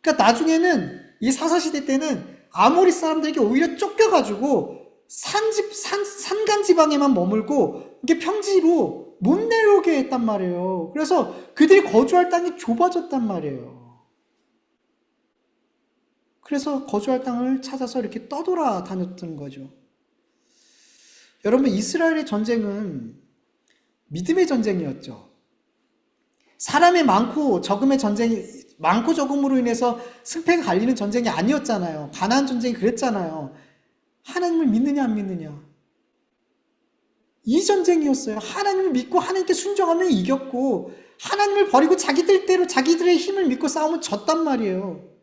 [SPEAKER 1] 그러니까 나중에는 이 사사시대 때는 아모리 사람들에게 오히려 쫓겨가지고 산간 지방에만 머물고 이게 평지로 못 내려오게 했단 말이에요. 그래서 그들이 거주할 땅이 좁아졌단 말이에요. 그래서 거주할 땅을 찾아서 이렇게 떠돌아 다녔던 거죠. 여러분, 이스라엘의 전쟁은 믿음의 전쟁이었죠. 사람이 많고 적음의 전쟁이, 많고 적음으로 인해서 승패가 갈리는 전쟁이 아니었잖아요. 가나안 전쟁이 그랬잖아요. 하나님을 믿느냐 안 믿느냐. 이 전쟁이었어요. 하나님을 믿고 하나님께 순종하면 이겼고, 하나님을 버리고 자기들대로 자기들의 힘을 믿고 싸우면 졌단 말이에요.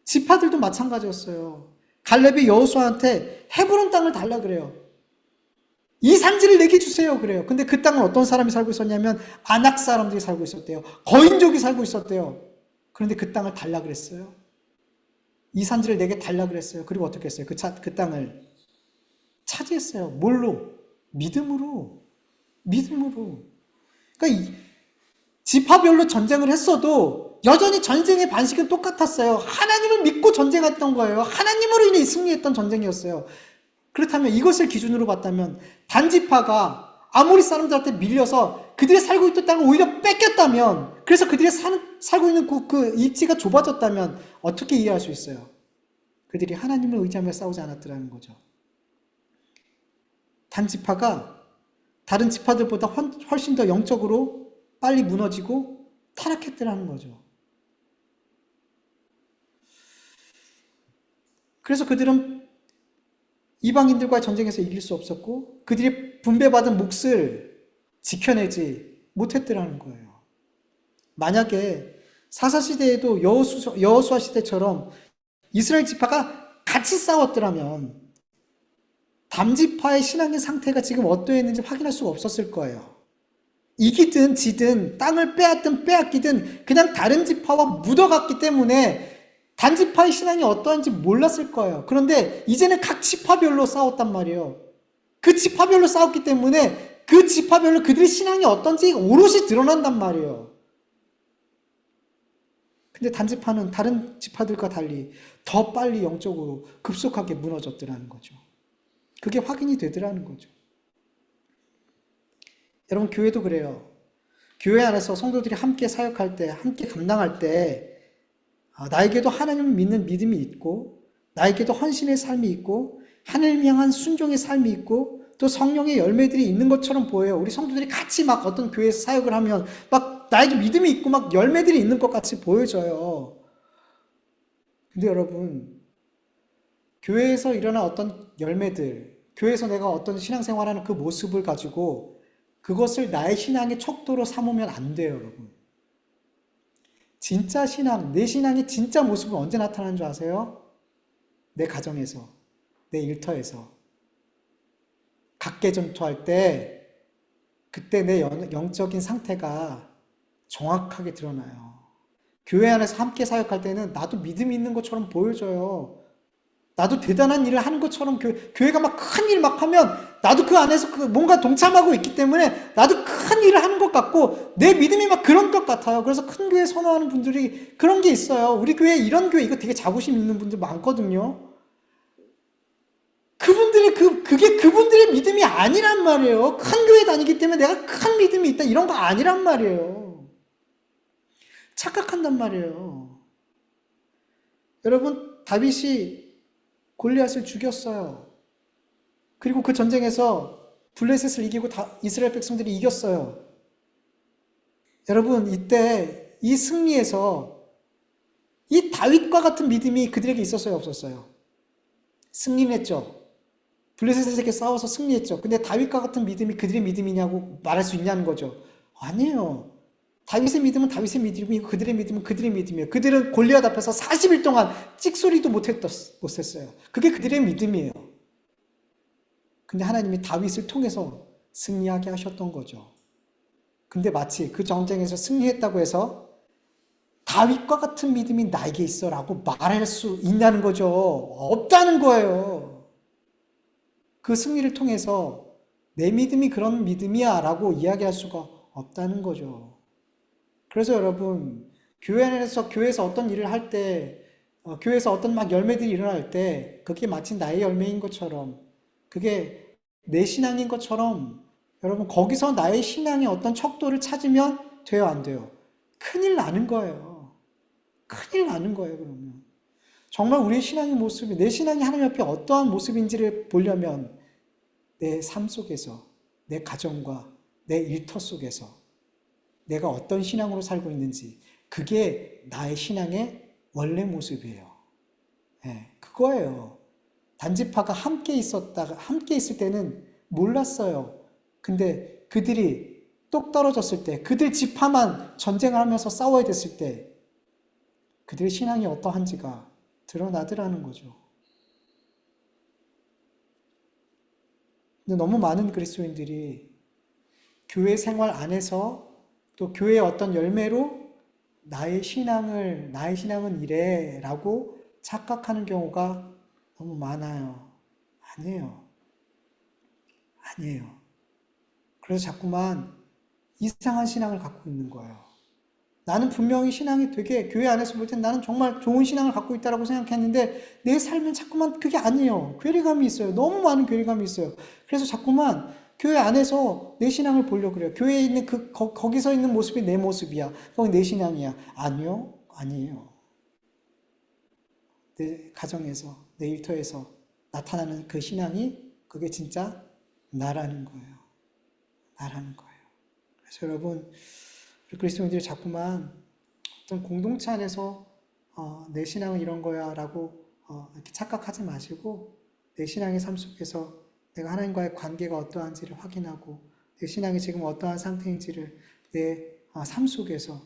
[SPEAKER 1] 지파들도 마찬가지였어요. 갈렙이 여호수아한테 헤브론 땅을 달라 그래요. 이 산지를 내게 주세요 그래요. 근데 그 땅은 어떤 사람이 살고 있었냐면 아낙 사람들이 살고 있었대요. 거인족이 살고 있었대요. 그런데 그 땅을 달라 그랬어요. 이 산지를 내게 달라 그랬어요. 그리고 어떻게 했어요? 그 땅을 차지했어요. 뭘로? 믿음으로. 그러니까 지파별로 전쟁을 했어도 여전히 전쟁의 반식은 똑같았어요. 하나님을 믿고 전쟁했던 거예요. 하나님으로 인해 승리했던 전쟁이었어요. 그렇다면 이것을 기준으로 봤다면 단지파가 아모리 사람들한테 밀려서 그들이 살고 있던 땅을 오히려 뺏겼다면, 그래서 그들이 살고 있는 그 입지가 좁아졌다면 어떻게 이해할 수 있어요? 그들이 하나님을 의지하며 싸우지 않았더라는 거죠. 단지파가 다른 지파들보다 훨씬 더 영적으로 빨리 무너지고 타락했더라는 거죠. 그래서 그들은 이방인들과의 전쟁에서 이길 수 없었고 그들이 분배받은 몫을 지켜내지 못했더라는 거예요. 만약에 사사시대에도 여호수아 시대처럼 이스라엘 지파가 같이 싸웠더라면 담지파의 신앙의 상태가 지금 어떠했는지 확인할 수가 없었을 거예요. 이기든 지든 땅을 빼앗든 빼앗기든 그냥 다른 지파와 묻어갔기 때문에 단지파의 신앙이 어떠한지 몰랐을 거예요. 그런데 이제는 각 지파별로 싸웠단 말이에요. 그 지파별로 싸웠기 때문에 그 지파별로 그들의 신앙이 어떤지 오롯이 드러난단 말이에요. 근데 단지파는 다른 지파들과 달리 더 빨리 영적으로 급속하게 무너졌더라는 거죠. 그게 확인이 되더라는 거죠. 여러분, 교회도 그래요. 교회 안에서 성도들이 함께 사역할 때, 함께 감당할 때 나에게도 하나님을 믿는 믿음이 있고 나에게도 헌신의 삶이 있고 하나님을 향한 순종의 삶이 있고 또 성령의 열매들이 있는 것처럼 보여요. 우리 성도들이 같이 막 어떤 교회에서 사역을 하면 막 나에게 믿음이 있고 막 열매들이 있는 것 같이 보여져요. 근데 여러분, 교회에서 일어난 어떤 열매들, 교회에서 내가 어떤 신앙생활하는 그 모습을 가지고 그것을 나의 신앙의 척도로 삼으면 안 돼요, 여러분. 진짜 신앙, 내 신앙의 진짜 모습은 언제 나타나는 줄 아세요? 내 가정에서, 내 일터에서. 각계전투할 때, 그때 내 영적인 상태가 정확하게 드러나요. 교회 안에서 함께 사역할 때는 나도 믿음이 있는 것처럼 보여져요. 나도 대단한 일을 하는 것처럼 교회가 막 큰 일 막 하면 나도 그 안에서 뭔가 동참하고 있기 때문에 나도 큰 일을 하는 것 같고 내 믿음이 막 그런 것 같아요. 그래서 큰 교회 선호하는 분들이 그런 게 있어요. 우리 교회 이런 교회 이거 되게 자부심 있는 분들 많거든요. 그게 그분들의 믿음이 아니란 말이에요. 큰 교회 다니기 때문에 내가 큰 믿음이 있다 이런 거 아니란 말이에요. 착각한단 말이에요. 여러분, 다윗이 골리앗을 죽였어요. 그리고 그 전쟁에서 블레셋을 이기고 이스라엘 백성들이 이겼어요. 여러분, 이때 이 승리에서 이 다윗과 같은 믿음이 그들에게 있었어요, 없었어요? 승리했죠. 블레셋에게 싸워서 승리했죠. 근데 다윗과 같은 믿음이 그들의 믿음이냐고 말할 수 있냐는 거죠. 아니에요. 다윗의 믿음은 다윗의 믿음이고 그들의 믿음은 그들의 믿음이에요. 그들은 골리앗 앞에서 40일 동안 찍소리도 못했어요. 그게 그들의 믿음이에요. 근데 하나님이 다윗을 통해서 승리하게 하셨던 거죠. 근데 마치 그 전쟁에서 승리했다고 해서 다윗과 같은 믿음이 나에게 있어라고 말할 수 있냐는 거죠. 없다는 거예요. 그 승리를 통해서 내 믿음이 그런 믿음이야 라고 이야기할 수가 없다는 거죠. 그래서 여러분, 교회에서 어떤 일을 할 때, 교회에서 어떤 막 열매들이 일어날 때, 그게 마치 나의 열매인 것처럼, 그게 내 신앙인 것처럼, 여러분, 거기서 나의 신앙의 어떤 척도를 찾으면 돼요, 안 돼요? 큰일 나는 거예요. 큰일 나는 거예요, 그러면. 정말 우리의 신앙의 모습이, 내 신앙이 하나님 앞에 어떠한 모습인지를 보려면, 내 삶 속에서, 내 가정과 내 일터 속에서, 내가 어떤 신앙으로 살고 있는지, 그게 나의 신앙의 원래 모습이에요. 네, 그거예요. 단지파가 함께 있을 때는 몰랐어요. 근데 그들이 똑 떨어졌을 때, 그들 지파만 전쟁을 하면서 싸워야 됐을 때, 그들의 신앙이 어떠한지가 드러나더라는 거죠. 근데 너무 많은 그리스도인들이 교회 생활 안에서 또 교회의 어떤 열매로 나의 신앙은 이래라고 착각하는 경우가 너무 많아요. 아니에요. 아니에요. 그래서 자꾸만 이상한 신앙을 갖고 있는 거예요. 나는 분명히 신앙이 되게 교회 안에서 볼 땐 나는 정말 좋은 신앙을 갖고 있다고 생각했는데 내 삶은 자꾸만 그게 아니에요. 괴리감이 있어요. 너무 많은 괴리감이 있어요. 그래서 자꾸만 교회 안에서 내 신앙을 보려고 그래요. 교회에 있는 거기서 있는 모습이 내 모습이야. 거기 내 신앙이야. 아니요. 아니에요. 내 가정에서, 내 일터에서 나타나는 그 신앙이 그게 진짜 나라는 거예요. 나라는 거예요. 그래서 여러분, 우리 그리스도인들이 자꾸만 어떤 공동체 안에서 내 신앙은 이런 거야 라고 이렇게 착각하지 마시고 내 신앙의 삶 속에서 내가 하나님과의 관계가 어떠한지를 확인하고 내 신앙이 지금 어떠한 상태인지를 내 삶 속에서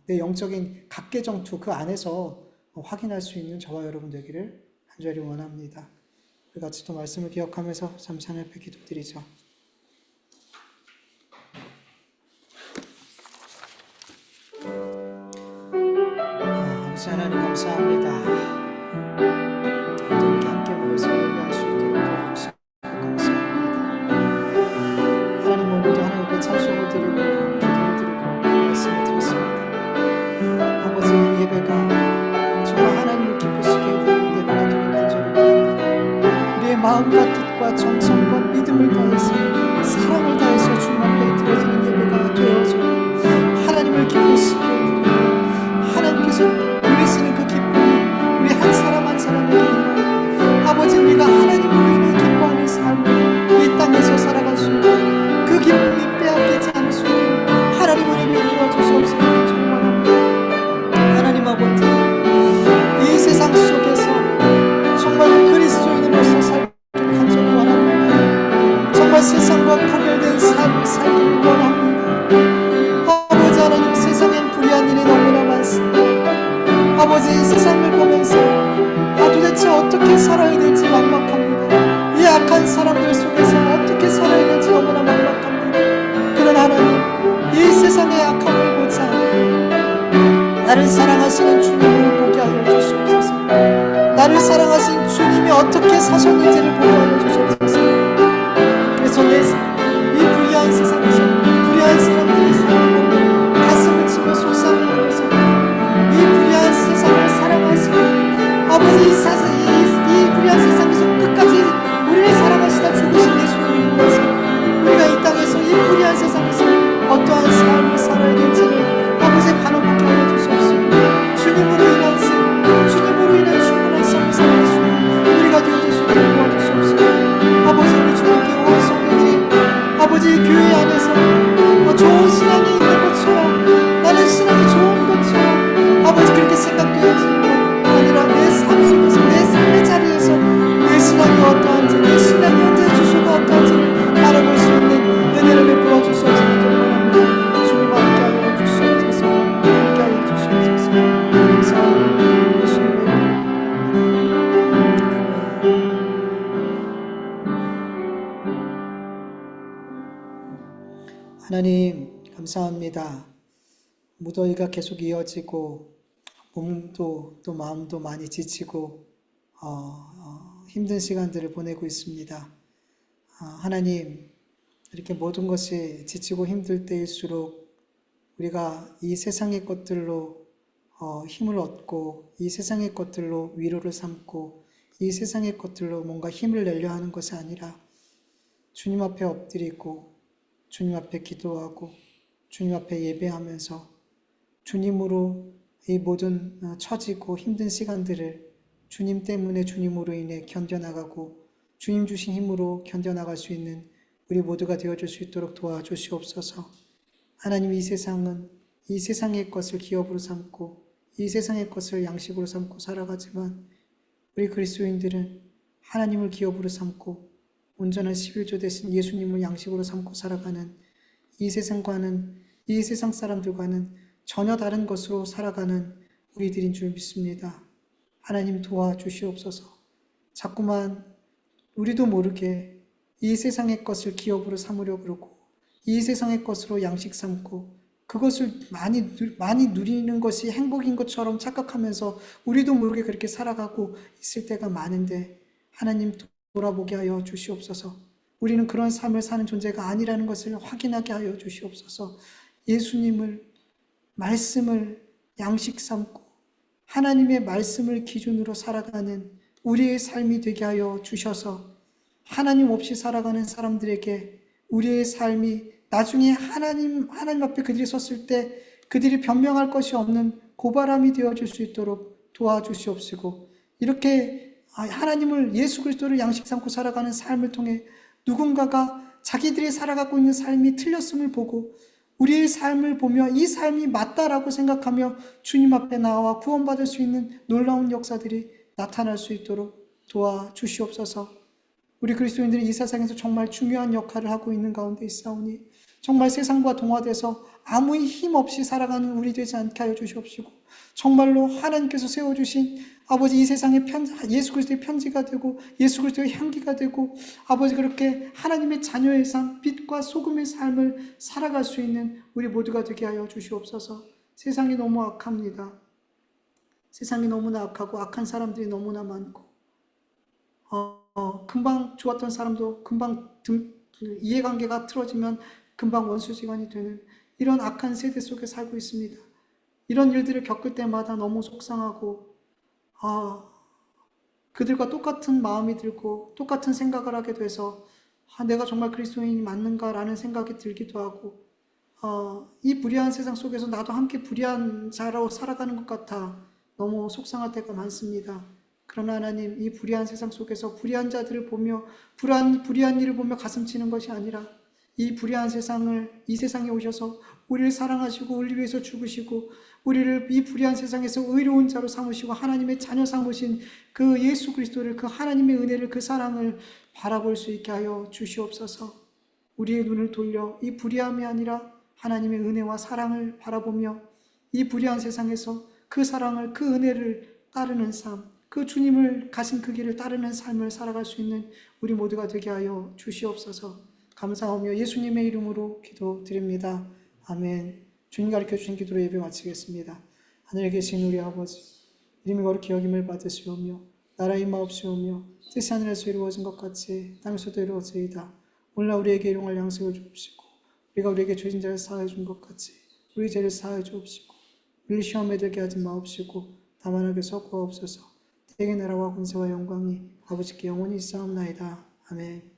[SPEAKER 1] 내 영적인 각계정투 그 안에서 확인할 수 있는 저와 여러분 되기를 간절히 원합니다. 우리 같이 또 말씀을 기억하면서 잠시 하나님 앞에 기도드리죠. 아버지 하나님 감사합니다. 우리 함께 모여서 예배할 수 있도록 도와주시고 감사합니다. 하나님 오늘도 하나님 앞에 찬송을 드리고 기도를 드리고 말씀을 드렸습니다. 아버지 이 예배가 정말 하나님을 기쁘시게 해드리는 예배가 되길 간절히 원합니다. 우리의 마음과 뜻과 정성과 믿음을 다해서 사랑을 다해서 주님 앞에 드려지는 예배가 되어서 하나님을 기쁘시게 해드리고 하나님께서 누리시는 그 기쁨이 우리 한 사람 한 사람에게 임하여 아버지 우리가 하나님으로 인해 기뻐하는 삶을 이 땅에서 살아갈 수 있고 그 기쁨이 빼앗기지 않을 수 있도록 하나님 은혜를 부어주시옵소서. 하나님 아버지 이 세상 속에서 정말 그리스도인으로서 살기를 간절히 원합니다. 정말 세상과 구별된 삶을 살기를 원합니다. 아버지 하나님 세상엔 불의한 일이 너무나 많습니다. 아버지 이 세상을 보면서 도대체 어떻게 살아야 될지 막막합니다. 이 악한 사람들 속에서 어떻게 살아야 될지 너무나 막막합니다. 그러나 하나님 이 세상의 악함을 보지 않고 나를 사랑하시는 주님을 보게 하여 주시옵소서. 나를 사랑하신 주님이 어떻게 사셨는지를 보게 하여 주시옵소서. 그래서 이 불의한 세상에서 불의한 사람들이 살아가고 가슴을 치며 속상해하면서 이 불의한 세상을 사랑하시고 아버지 이 불의한 세상에서 끝까지 우리를 사랑하시다 죽으신 예수님을 보면서 우리가 이 땅에서 이 불의한 세상에서 어떠한 삶을 살아야 될지를 아버지 바라보게 하여 주시옵소서. 주님으로 인한 삶, 주님으로 인한 충분한 삶을 살아갈 수 있는 우리가 되어줄 수 있도록 도와주시옵소서. 아버지 우리 주님께 온 성도들이 아버지 교회 안에서 좋은 신앙이 있는 것처럼 나는 신앙이 좋은 것처럼 아버지 그렇게 생각되어지는 것 아니라 내 삶 속에서 내 삶의 자리에서 내 신앙이 어떠한지 내 신앙이 현재 주소가 어떠한지를 알아볼 수 있는 은혜를 베풀어 주시옵소서. 주님 함께하여 주시옵소서. 함께하여 주시옵소서. 감사합니다. 예수님의 하나님 감사합니다. 무더위가 계속 이어지고 몸도 또 마음도 많이 지치고 힘든 시간들을 보내고 있습니다. 하나님, 이렇게 모든 것이 지치고 힘들 때일수록 우리가 이 세상의 것들로 힘을 얻고 이 세상의 것들로 위로를 삼고 이 세상의 것들로 뭔가 힘을 내려 하는 것이 아니라 주님 앞에 엎드리고 주님 앞에 기도하고 주님 앞에 예배하면서 주님으로 이 모든 처지고 힘든 시간들을 주님 때문에 주님으로 인해 견뎌나가고 주님 주신 힘으로 견뎌나갈 수 있는 우리 모두가 되어줄 수 있도록 도와주시옵소서. 하나님, 이 세상은 이 세상의 것을 기업으로 삼고 이 세상의 것을 양식으로 삼고 살아가지만 우리 그리스도인들은 하나님을 기업으로 삼고 온전한 11조 대신 예수님을 양식으로 삼고 살아가는 이 세상과는 이 세상 사람들과는 전혀 다른 것으로 살아가는 우리들인 줄 믿습니다. 하나님 도와주시옵소서. 자꾸만 우리도 모르게 이 세상의 것을 기업으로 삼으려 그러고 이 세상의 것으로 양식 삼고 그것을 많이 누리는 것이 행복인 것처럼 착각하면서 우리도 모르게 그렇게 살아가고 있을 때가 많은데 하나님 돌아보게 하여 주시옵소서. 우리는 그런 삶을 사는 존재가 아니라는 것을 확인하게 하여 주시옵소서. 예수님을 말씀을 양식 삼고 하나님의 말씀을 기준으로 살아가는 우리의 삶이 되게 하여 주셔서 하나님 없이 살아가는 사람들에게 우리의 삶이 나중에 하나님 앞에 그들이 섰을 때 그들이 변명할 것이 없는 고바람이 되어줄 수 있도록 도와주시옵시고 이렇게 하나님을 예수 그리스도를 양식 삼고 살아가는 삶을 통해 누군가가 자기들이 살아가고 있는 삶이 틀렸음을 보고 우리의 삶을 보며 이 삶이 맞다라고 생각하며 주님 앞에 나와 구원받을 수 있는 놀라운 역사들이 나타날 수 있도록 도와주시옵소서. 우리 그리스도인들이 이 세상에서 정말 중요한 역할을 하고 있는 가운데 있사오니 정말 세상과 동화돼서 아무 힘 없이 살아가는 우리 되지 않게 하여 주시옵시고 정말로 하나님께서 세워주신 아버지 이 세상의 예수 그리스도의 편지가 되고 예수 그리스도의 향기가 되고 아버지 그렇게 하나님의 자녀의 삶, 빛과 소금의 삶을 살아갈 수 있는 우리 모두가 되게 하여 주시옵소서. 세상이 너무 악합니다. 세상이 너무나 악하고 악한 사람들이 너무나 많고 금방 좋았던 사람도 금방 이해관계가 틀어지면 금방 원수지간이 되는 이런 악한 세대 속에 살고 있습니다. 이런 일들을 겪을 때마다 너무 속상하고 그들과 똑같은 마음이 들고 똑같은 생각을 하게 돼서 내가 정말 그리스도인이 맞는가라는 생각이 들기도 하고 이 불의한 세상 속에서 나도 함께 불의한 자로 살아가는 것 같아 너무 속상할 때가 많습니다. 그러나 하나님, 이 불의한 세상 속에서 불의한 자들을 보며 불의한 일을 보며 가슴 치는 것이 아니라 이 불의한 세상을 이 세상에 오셔서 우리를 사랑하시고 우리 위해서 죽으시고 우리를 이 불의한 세상에서 의로운 자로 삼으시고 하나님의 자녀 삼으신 그 예수 그리스도를 그 하나님의 은혜를 그 사랑을 바라볼 수 있게 하여 주시옵소서. 우리의 눈을 돌려 이 불의함이 아니라 하나님의 은혜와 사랑을 바라보며 이 불의한 세상에서 그 사랑을 그 은혜를 따르는 삶, 그 주님을 가신 그 길을 따르는 삶을 살아갈 수 있는 우리 모두가 되게 하여 주시옵소서. 감사하며 예수님의 이름으로 기도드립니다. 아멘. 주님 가르쳐주신 기도로 예배 마치겠습니다. 하늘에 계신 우리 아버지, 이름이 거룩히 여김을 받으시오며 나라의 마옵시오며 뜻이 하늘에서 이루어진 것 같이 땅에서도 이루어지이다. 오늘날 우리에게 일용할 양식을 주옵시고 우리가 우리에게 죄진 자를 사하여 준 것 같이 우리 죄를 사하여 주옵시고 우리 시험에 들게 하지 마옵시고 다만 악에서 구하옵소서. 대개 나라와 권세와 영광이 아버지께 영원히 있사옵나이다. 아멘.